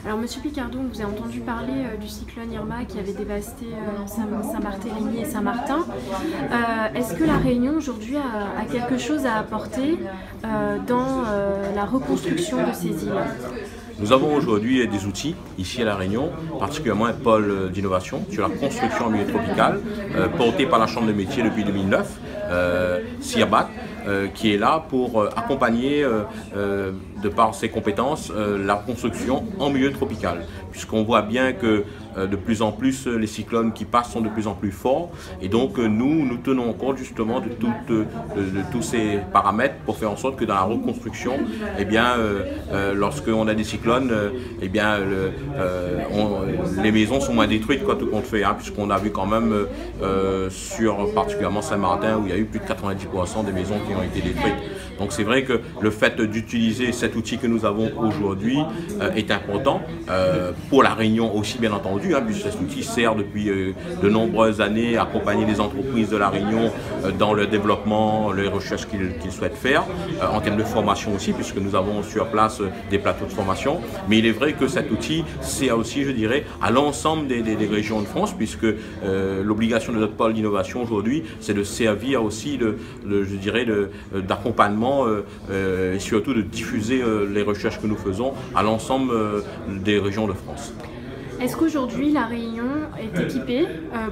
Alors Monsieur Picardot, on vous a entendu parler du cyclone Irma qui avait dévasté Saint-Barthélemy et Saint-Martin. Est-ce que la Réunion aujourd'hui a quelque chose à apporter dans la reconstruction de ces îles? Nous avons aujourd'hui des outils ici à La Réunion, particulièrement un pôle d'innovation sur la construction en milieu tropical, porté par la Chambre de métiers depuis 2009, CIRBAT, qui est là pour accompagner, de par ses compétences, la construction en milieu tropical. Puisqu'on voit bien que de plus en plus les cyclones qui passent sont de plus en plus forts, et donc nous tenons compte justement de tous ces paramètres pour faire en sorte que dans la reconstruction, eh bien, lorsqu'on a des cyclones, eh bien, les maisons sont moins détruites, quoi, tout compte fait, hein, puisqu'on a vu quand même sur particulièrement Saint-Martin où il y a eu plus de 90% des maisons qui ont été détruites. Donc c'est vrai que le fait d'utiliser cet outil que nous avons aujourd'hui est important pour la Réunion aussi, bien entendu, hein, puisque cet outil sert depuis de nombreuses années à accompagner les entreprises de la Réunion dans le développement, les recherches qu'ils souhaitent faire, en termes de formation aussi, puisque nous avons sur place des plateaux de formation. Mais il est vrai que cet outil sert aussi, je dirais, à l'ensemble des régions de France, puisque l'obligation de notre pôle d'innovation aujourd'hui, c'est de servir aussi, je dirais, d'accompagnement et surtout de diffuser les recherches que nous faisons à l'ensemble des régions de France. Est-ce qu'aujourd'hui la Réunion est équipée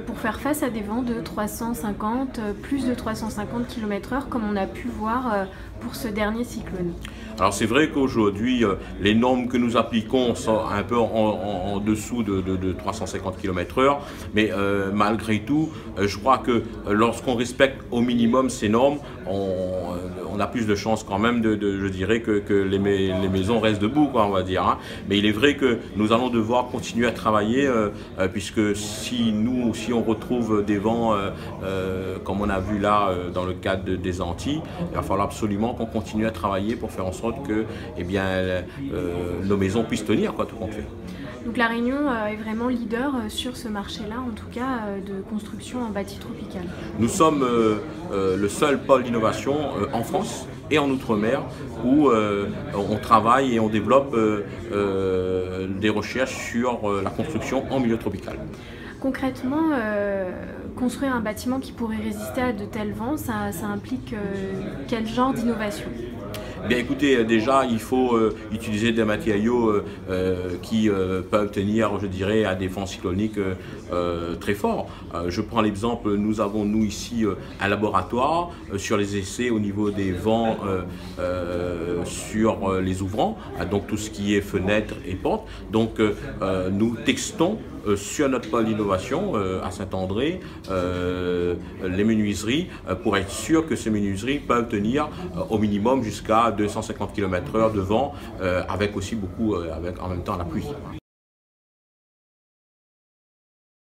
pour faire face à des vents de 350, plus de 350 km/h comme on a pu voir pour ce dernier cyclone? Alors c'est vrai qu'aujourd'hui, les normes que nous appliquons sont un peu en dessous de 350 km/h, mais malgré tout, je crois que lorsqu'on respecte au minimum ces normes, on a plus de chances quand même je dirais que les maisons restent debout, quoi, on va dire. Hein. Mais il est vrai que nous allons devoir continuer à travailler, puisque si on retrouve des vents comme on a vu là dans le cadre des Antilles, il va falloir absolument qu'on continue à travailler pour faire en sorte que eh bien, nos maisons puissent tenir, quoi, tout compte fait. Donc la Réunion est vraiment leader sur ce marché-là, en tout cas de construction en bâti tropical. Nous sommes le seul pôle d'innovation en France et en Outre-mer où on travaille et on développe des recherches sur la construction en milieu tropical. Concrètement, construire un bâtiment qui pourrait résister à de tels vents, ça implique quel genre d'innovation? Bien écoutez, déjà il faut utiliser des matériaux qui peuvent tenir, je dirais, à des vents cycloniques très forts. Je prends l'exemple, nous avons ici un laboratoire sur les essais au niveau des vents sur les ouvrants, donc tout ce qui est fenêtres et portes. Donc nous testons sur notre pôle d'innovation à Saint-André les menuiseries pour être sûr que ces menuiseries peuvent tenir au minimum jusqu'à 250 km/h de vent avec aussi beaucoup en même temps la pluie.